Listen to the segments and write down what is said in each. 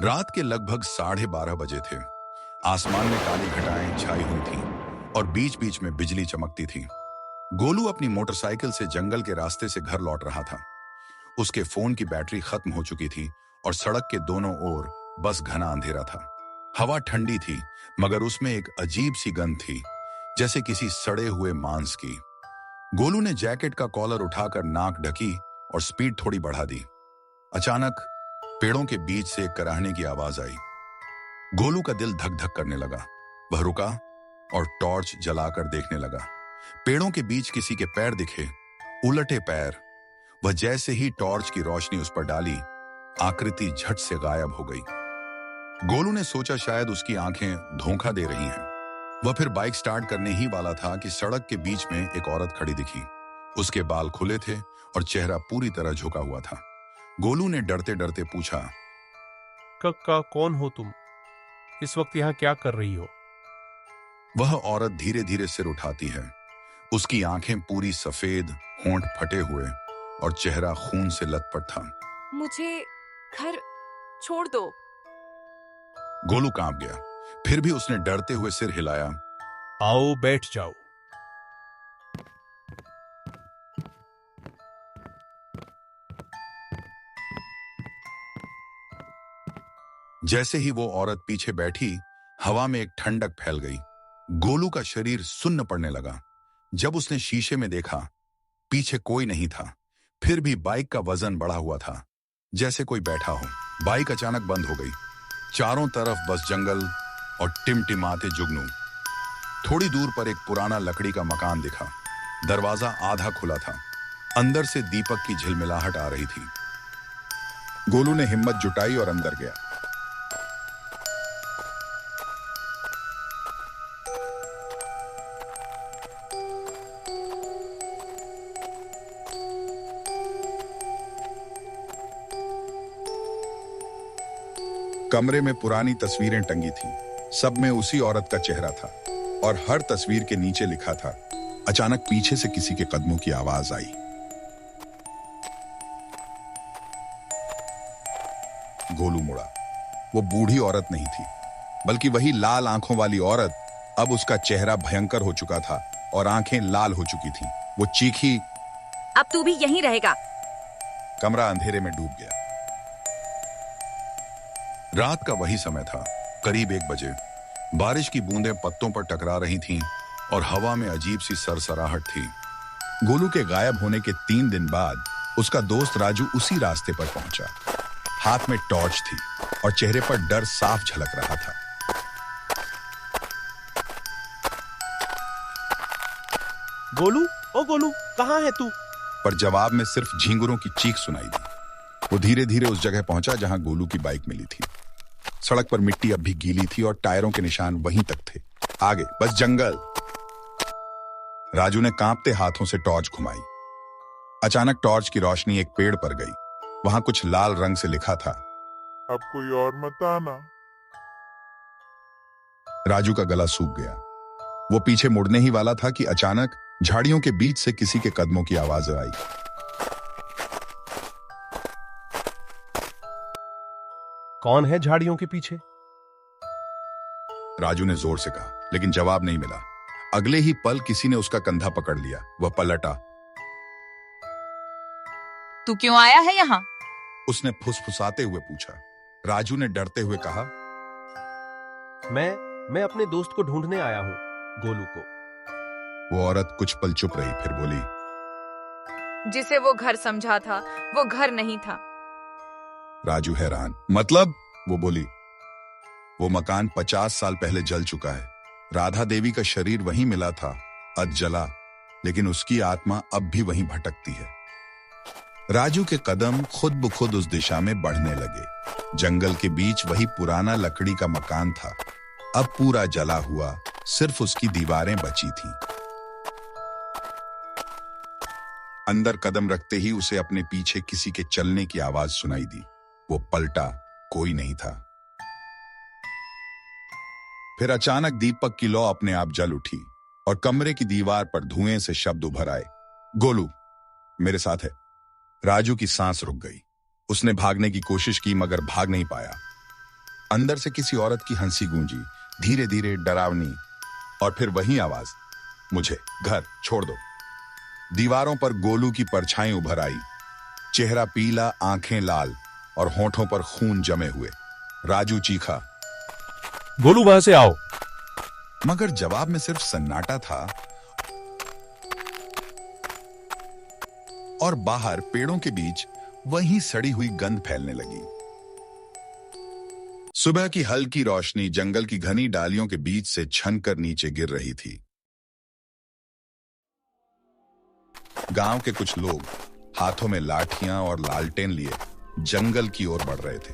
रात के लगभग 12:30 बजे थे। आसमान में काली घटाएं छाई हुई थीं और बीच बीच में बिजली चमकती थी। गोलू अपनी मोटरसाइकिल से जंगल के रास्ते से घर लौट रहा था। उसके फोन की बैटरी खत्म हो चुकी थी और सड़क के दोनों ओर बस घना अंधेरा था। हवा ठंडी थी, मगर उसमें एक अजीब सी गंध थी, जैसे किसी सड़े हुए मांस की। गोलू ने जैकेट का कॉलर उठाकर नाक ढकी और स्पीड थोड़ी बढ़ा दी। अचानक पेड़ों के बीच से एक कराहने की आवाज आई। गोलू का दिल धक धक करने लगा। वह रुका और टॉर्च जलाकर देखने लगा। पेड़ों के बीच किसी के पैर दिखे, उलटे पैर। वह जैसे ही टॉर्च की रोशनी उस पर डाली, आकृति झट से गायब हो गई। गोलू ने सोचा शायद उसकी आंखें धोखा दे रही हैं। वह फिर बाइक स्टार्ट करने ही वाला था कि सड़क के बीच में एक औरत खड़ी दिखी। उसके बाल खुले थे और चेहरा पूरी तरह झुका हुआ था। गोलू ने डरते डरते पूछा, कक्का कौन हो तुम? इस वक्त यहाँ क्या कर रही हो? वह औरत धीरे धीरे सिर उठाती है। उसकी आंखें पूरी सफेद, होंठ फटे हुए और चेहरा खून से लथपथ था। मुझे घर छोड़ दो। गोलू कांप गया। फिर भी उसने डरते हुए सिर हिलाया। आओ बैठ जाओ। जैसे ही वो औरत पीछे बैठी, हवा में एक ठंडक फैल गई। गोलू का शरीर सुन्न पड़ने लगा। जब उसने शीशे में देखा, पीछे कोई नहीं था। फिर भी बाइक का वजन बढ़ा हुआ था, जैसे कोई बैठा हो। बाइक अचानक बंद हो गई। चारों तरफ बस जंगल और टिमटिमाते जुगनू। थोड़ी दूर पर एक पुराना लकड़ी का मकान दिखा। दरवाजा आधा खुला था। अंदर से दीपक की झिलमिलाहट आ रही थी। गोलू ने हिम्मत जुटाई और अंदर गया। कमरे में पुरानी तस्वीरें टंगी थीं। सब में उसी औरत का चेहरा था और हर तस्वीर के नीचे लिखा था। अचानक पीछे से किसी के कदमों की आवाज आई। गोलू मुड़ा। वो बूढ़ी औरत नहीं थी, बल्कि वही लाल आंखों वाली औरत। अब उसका चेहरा भयंकर हो चुका था और आंखें लाल हो चुकी थीं। वो चीखी, अब तू भी यहीं रहेगा। कमरा अंधेरे में डूब गया। रात का वही समय था, करीब 1 बजे। बारिश की बूंदें पत्तों पर टकरा रही थीं और हवा में अजीब सी सरसराहट थी। गोलू के गायब होने के 3 दिन बाद उसका दोस्त राजू उसी रास्ते पर पहुंचा। हाथ में टॉर्च थी और चेहरे पर डर साफ झलक रहा था। गोलू, ओ गोलू, कहाँ है तू? पर जवाब में सिर्फ झींगुरों की चीख सुनाई दी। वो धीरे धीरे उस जगह पहुंचा जहां गोलू की बाइक मिली थी। सड़क पर मिट्टी अब भी गीली थी और टायरों के निशान वहीं तक थे। आगे बस जंगल। राजू ने कांपते हाथों से टॉर्च घुमाई। अचानक टॉर्च की रोशनी एक पेड़ पर गई। वहां कुछ लाल रंग से लिखा था, अब कोई और मत आना। राजू का गला सूख गया। वो पीछे मुड़ने ही वाला था कि अचानक झाड़ियों के बीच से किसी के कदमों की आवाज आई। कौन है झाड़ियों के पीछे? राजू ने जोर से कहा, लेकिन जवाब नहीं मिला। अगले ही पल किसी ने उसका कंधा पकड़ लिया। वह पलटा। तू क्यों आया है यहाँ? उसने फुसफुसाते हुए पूछा। राजू ने डरते हुए कहा, मैं अपने दोस्त को ढूंढने आया हूँ, गोलू को। वो औरत कुछ पल चुप रही, फिर बोली, जिसे वो घर समझा था, वो घर नहीं था। राजू हैरान। मतलब? वो बोली, वो मकान 50 साल पहले जल चुका है। राधा देवी का शरीर वहीं मिला था, अध जला, लेकिन उसकी आत्मा अब भी वहीं भटकती है। राजू के कदम खुद ब खुद उस दिशा में बढ़ने लगे। जंगल के बीच वही पुराना लकड़ी का मकान था, अब पूरा जला हुआ, सिर्फ उसकी दीवारें बची थीं। अंदर कदम रखते ही उसे अपने पीछे किसी के चलने की आवाज सुनाई दी। वो पलटा, कोई नहीं था। फिर अचानक दीपक की लौ अपने आप जल उठी और कमरे की दीवार पर धुएं से शब्द उभर आए, गोलू मेरे साथ है। राजू की सांस रुक गई। उसने भागने की कोशिश की, मगर भाग नहीं पाया। अंदर से किसी औरत की हंसी गूंजी, धीरे धीरे, डरावनी। और फिर वही आवाज, मुझे घर छोड़ दो। दीवारों पर गोलू की परछाई उभर आई, चेहरा पीला, आंखें लाल और होठों पर खून जमे हुए। राजू चीखा, गोलू वहां से आओ। मगर जवाब में सिर्फ सन्नाटा था और बाहर पेड़ों के बीच वहीं सड़ी हुई गंध फैलने लगी। सुबह की हल्की रोशनी जंगल की घनी डालियों के बीच से छनकर नीचे गिर रही थी। गांव के कुछ लोग हाथों में लाठियां और लालटेन लिए जंगल की ओर बढ़ रहे थे।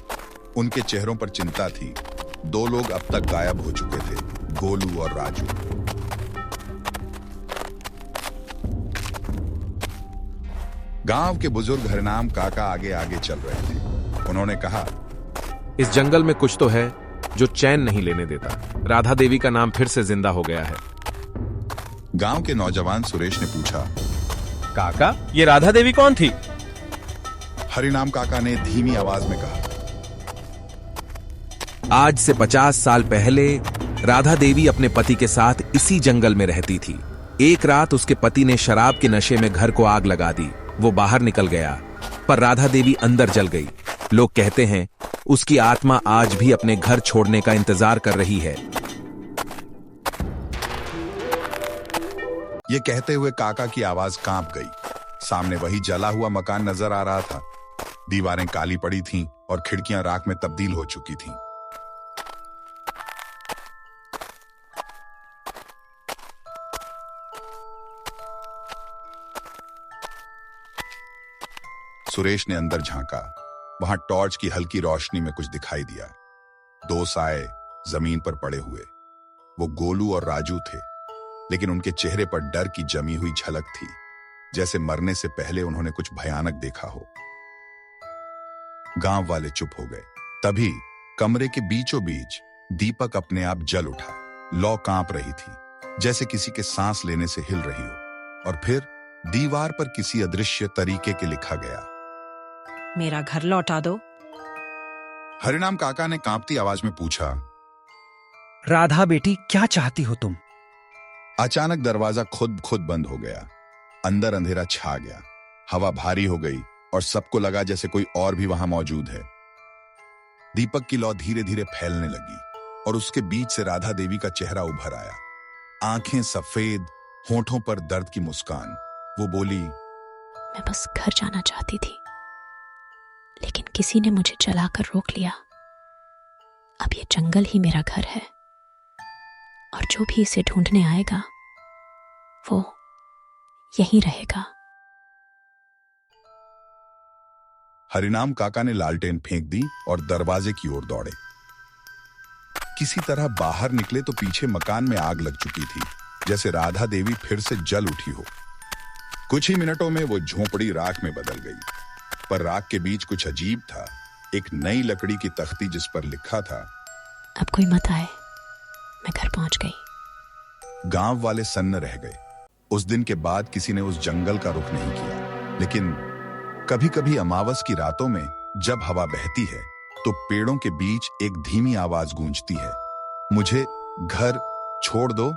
उनके चेहरों पर चिंता थी। 2 लोग अब तक गायब हो चुके थे, गोलू और राजू। गांव के बुजुर्ग हरिनाम काका आगे आगे चल रहे थे। उन्होंने कहा, इस जंगल में कुछ तो है जो चैन नहीं लेने देता। राधा देवी का नाम फिर से जिंदा हो गया है। गांव के नौजवान सुरेश ने पूछा, काका, ये राधा देवी कौन थी? हरिनाम काका ने धीमी आवाज में कहा, आज से 50 साल पहले राधा देवी अपने पति के साथ इसी जंगल में रहती थी। एक रात उसके पति ने शराब के नशे में घर को आग लगा दी। वो बाहर निकल गया, पर राधा देवी अंदर जल गई। लोग कहते हैं उसकी आत्मा आज भी अपने घर छोड़ने का इंतजार कर रही है। ये कहते हुए काका की आवाज कांप गई। सामने वही जला हुआ मकान नजर आ रहा था। दीवारें काली पड़ी थीं और खिड़कियां राख में तब्दील हो चुकी थीं। सुरेश ने अंदर झांका। वहां टॉर्च की हल्की रोशनी में कुछ दिखाई दिया। 2 साए जमीन पर पड़े हुए। वो गोलू और राजू थे, लेकिन उनके चेहरे पर डर की जमी हुई झलक थी, जैसे मरने से पहले उन्होंने कुछ भयानक देखा हो। गांव वाले चुप हो गए। तभी कमरे के बीचों बीच दीपक अपने आप जल उठा। लौ कांप रही थी, जैसे किसी के सांस लेने से हिल रही हो। और फिर दीवार पर किसी अदृश्य तरीके के लिखा गया, मेरा घर लौटा दो। हरिनाम काका ने कांपती आवाज में पूछा, राधा बेटी, क्या चाहती हो तुम? अचानक दरवाजा खुद बंद हो गया। अंदर अंधेरा छा गया। हवा भारी हो गई और सबको लगा जैसे कोई और भी वहां मौजूद है। दीपक की लौ धीरे धीरे फैलने लगी और उसके बीच से राधा देवी का चेहरा उभर आया। आंखें सफेद, होठों पर दर्द की मुस्कान। वो बोली, मैं बस घर जाना चाहती थी, लेकिन किसी ने मुझे जलाकर रोक लिया। अब ये जंगल ही मेरा घर है और जो भी इसे ढूंढने आएगा वो यहीं रहेगा। हरिनाम काका ने लालटेन फेंक दी और दरवाजे की ओर दौड़े। किसी तरह बाहर निकले तो पीछे मकान में आग लग चुकी थी, जैसे राधा देवी फिर से जल उठी हो। कुछ ही मिनटों में वो झोंपड़ी राख में बदल गई, पर राख के बीच कुछ अजीब था। एक नई लकड़ी की तख्ती जिस पर लिखा था, अब कोई मत आए, मैं घर पहुंच गई। गांव वाले सन्न रह गए। उस दिन के बाद किसी ने उस जंगल का रुख नहीं किया। लेकिन कभी कभी अमावस की रातों में जब हवा बहती है तो पेड़ों के बीच एक धीमी आवाज गूंजती है, मुझे घर छोड़ दो।